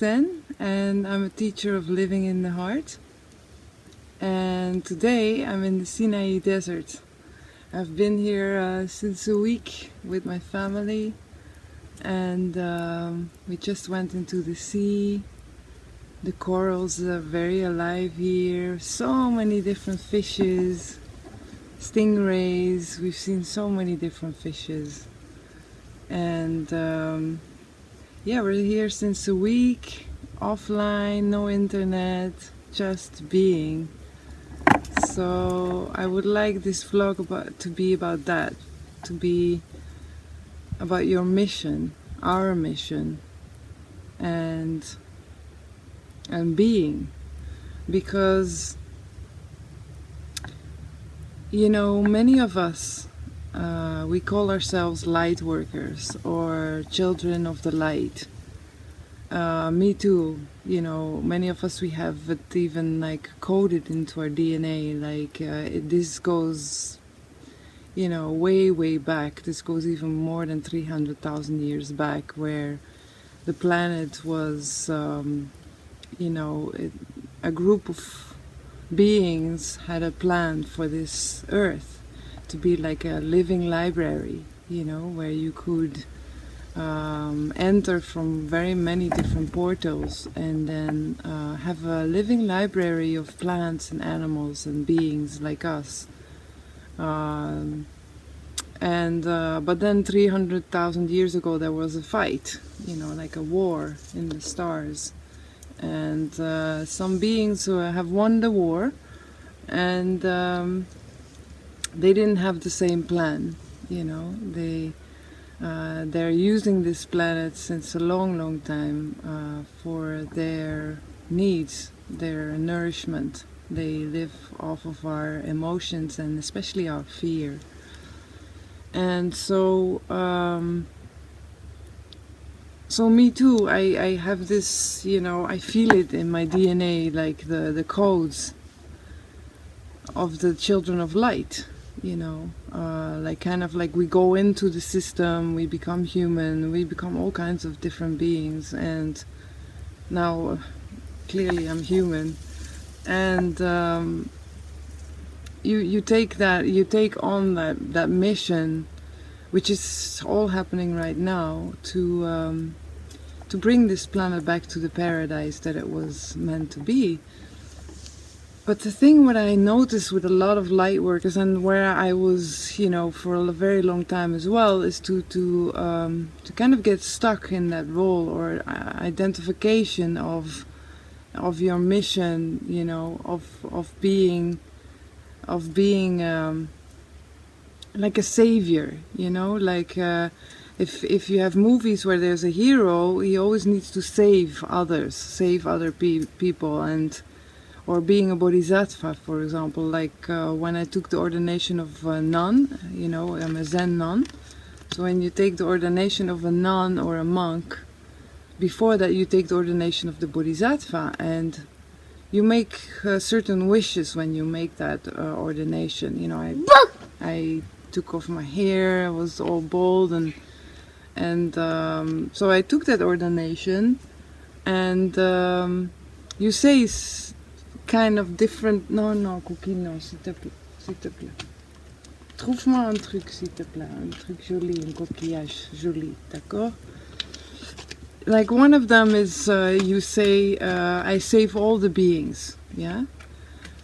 Hosèn, and I'm a teacher of living in the heart. And today I'm in the Sinai desert. I've been here since a week with my family, and we just went into the sea. The corals are very alive here. So many different fishes, stingrays. We've seen so many different fishes. And yeah, we're here since a week, offline, no internet, just being. So I would like this vlog to be about that, to be about your mission, our mission, and being, because you know, many of us we call ourselves light workers or children of the light. Me too. You know, many of us, we have it even like coded into our DNA. Like this goes, you know, way back. This goes even more than 300,000 years back, where the planet was, you know, a group of beings had a plan for this Earth to be like a living library. You know, where you could enter from very many different portals and then have a living library of plants and animals and beings like us. But then 300,000 years ago there was a fight, you know, like a war in the stars, and some beings have won the war, and they didn't have the same plan. You know, they're using this planet since a long time for their needs, their nourishment. They live off of our emotions and especially our fear. And so me too, I have this, you know, I feel it in my DNA, like the codes of the children of light. You know, like kind of like we go into the system, we become human, we become all kinds of different beings, and now clearly I'm human, and you take on that mission, which is all happening right now, to bring this planet back to the paradise that it was meant to be. But the thing what I noticed with a lot of light workers, and where I was, you know, for a very long time as well, is to kind of get stuck in that role or identification of your mission, you know, of being like a savior, you know, like if you have movies where there's a hero, he always needs to save others, save other people, and or being a bodhisattva, for example, like when I took the ordination of a nun, you know, I'm a Zen nun. So when you take the ordination of a nun or a monk, before that you take the ordination of the bodhisattva, and you make certain wishes when you make that ordination. You know, I took off my hair, I was all bald, and so I took that ordination, and you say kind of different. Non, Cookie, non, s'il te plaît. Trouve-moi un truc, s'il te plaît, un truc joli, un coquillage joli, d'accord? Like one of them is you say, I save all the beings, yeah?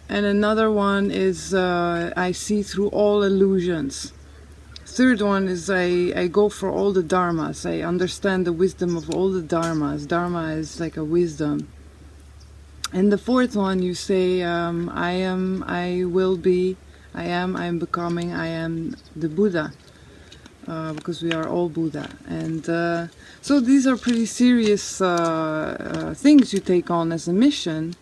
And another one is I see through all illusions. Third one is I go for all the dharmas. I understand the wisdom of all the dharmas. Dharma is like a wisdom. And the fourth one, you say, I am, I will be, I am becoming, I am the Buddha, because we are all Buddha. And so these are pretty serious things you take on as a mission.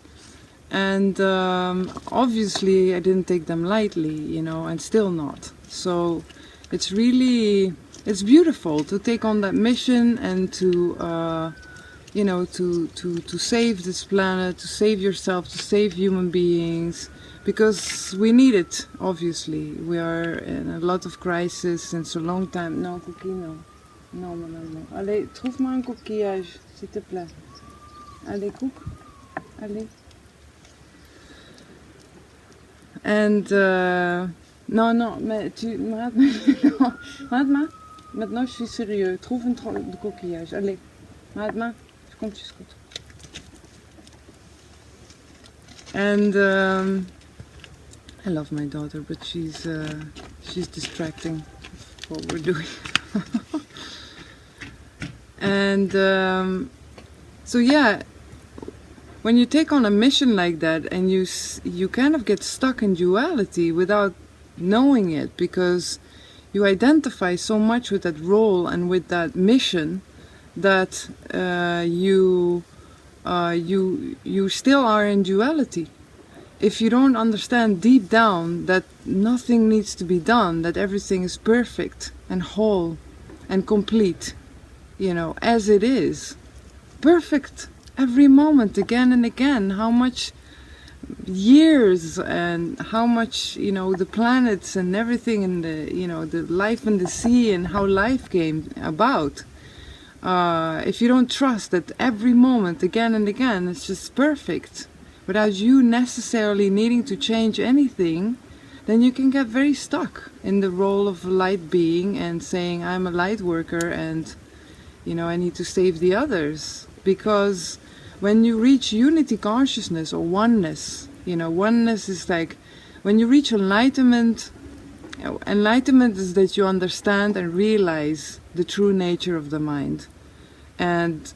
And obviously I didn't take them lightly, you know, and still not. So it's really, it's beautiful to take on that mission and to you know, to save this planet, to save yourself, to save human beings, because we need it, obviously. We are in a lot of crisis since a long time. No, Cookie, no. Non, madame, non. Allez, trouve-moi un coquillage, s'il te plaît. Allez, koek. Allez. And non, mais tu m'arrêtes. Arrête-moi. Maintenant, je suis sérieux. Trouve une de coquillage. Allez. Arrête-moi. Je compte jusqu'au. And I love my daughter, but she's distracting what we're doing. And so yeah, when you take on a mission like that, and you kind of get stuck in duality without knowing it, because you identify so much with that role and with that mission that you still are in duality. If you don't understand deep down that nothing needs to be done, that everything is perfect and whole and complete, you know, as it is, perfect every moment, again and again, how much years and how much, you know, the planets and everything, and the, you know, the life in the sea and how life came about. If you don't trust that every moment, again and again, it's just perfect, without you necessarily needing to change anything, then you can get very stuck in the role of a light being and saying, I'm a light worker and, you know, I need to save the others. Because when you reach unity consciousness or oneness, you know, oneness is like, when you reach enlightenment, enlightenment is that you understand and realize the true nature of the mind, and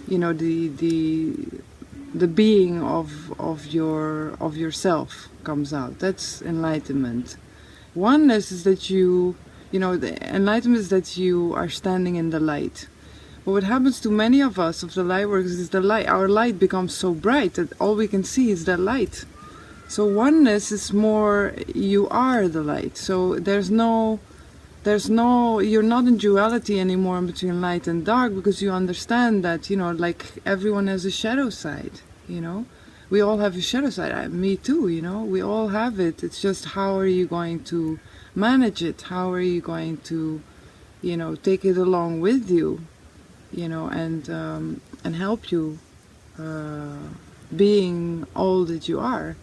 you know, the being of yourself comes out. That's enlightenment. Oneness is that you know, the enlightenment is that you are standing in the light. But what happens to many of us, of the light workers, is our light becomes so bright that all we can see is that light. So oneness is more, you are the light. So there's no, you're not in duality anymore between light and dark, because you understand that, you know, like everyone has a shadow side, you know. We all have a shadow side. Me too, you know. We all have it. It's just, how are you going to manage it? How are you going to, you know, take it along with you, you know, and help you being all that you are.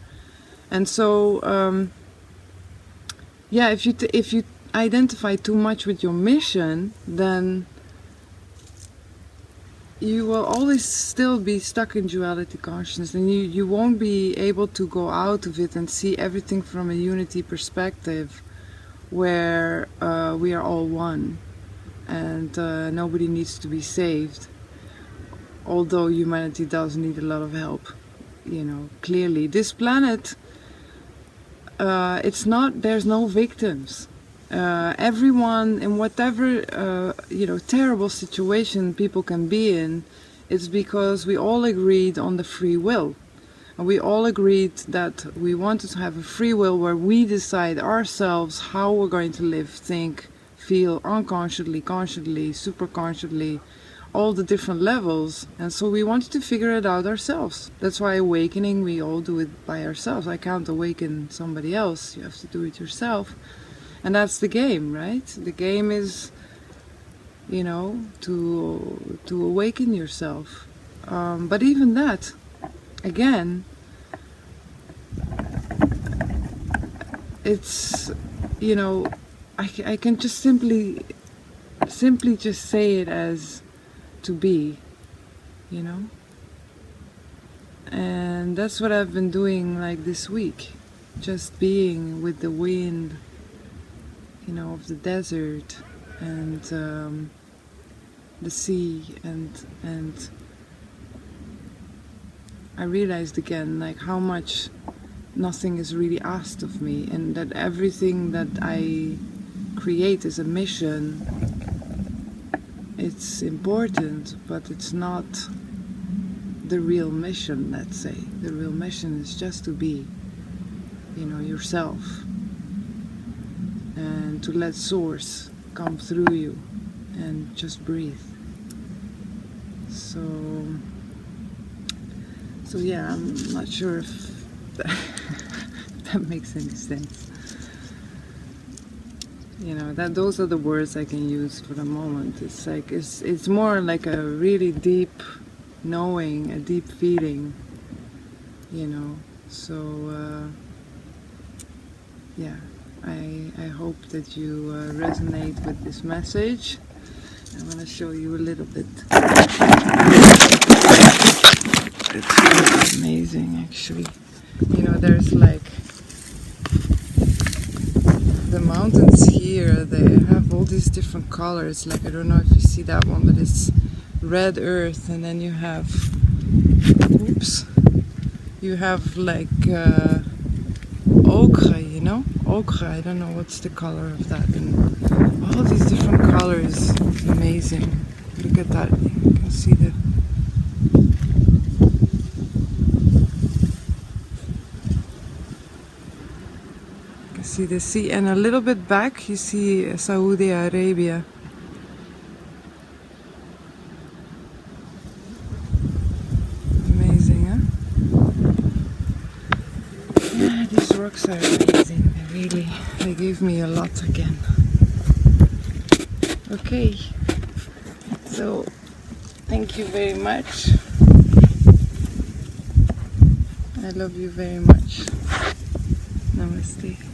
And so, yeah, if you identify too much with your mission, then you will always still be stuck in duality consciousness, and you won't be able to go out of it and see everything from a unity perspective, where we are all one, and nobody needs to be saved, although humanity does need a lot of help, you know, clearly. This planet, it's not, there's no victims. Everyone, in whatever you know, terrible situation people can be in, it's because we all agreed on the free will. And we all agreed that we wanted to have a free will where we decide ourselves how we're going to live, think, feel, unconsciously, consciously, superconsciously, all the different levels. And so we wanted to figure it out ourselves. That's why awakening, we all do it by ourselves. I can't awaken somebody else. You have to do it yourself. And that's the game, right? The game is, you know, to awaken yourself. But even that, again, it's, you know, I can just simply just say it as to be, you know. And that's what I've been doing, like, this week, just being with the wind, you know, of the desert, and the sea, and I realized again, like, how much nothing is really asked of me, and that everything that I create is a mission. It's important, but it's not the real mission, let's say. The real mission is just to be, you know, yourself, and to let Source come through you and just breathe. So yeah, I'm not sure if that, if that makes any sense. You know, that those are the words I can use for the moment. It's like it's more like a really deep knowing, a deep feeling, you know. So yeah, I hope that you resonate with this message. I'm going to show you a little bit. It's really amazing, actually. You know, there's like the mountains here, they have all these different colors. Like, I don't know if you see that one, but it's red earth, and then you have, oops, you have like ochre, you know, ochre. I don't know what's the color of that, and all these different colors. It's amazing. Look at that. You can see the sea, and a little bit back you see Saudi Arabia. Amazing, huh? Yeah, these rocks are amazing. They gave me a lot again. Okay, so thank you very much. I love you very much. Namaste.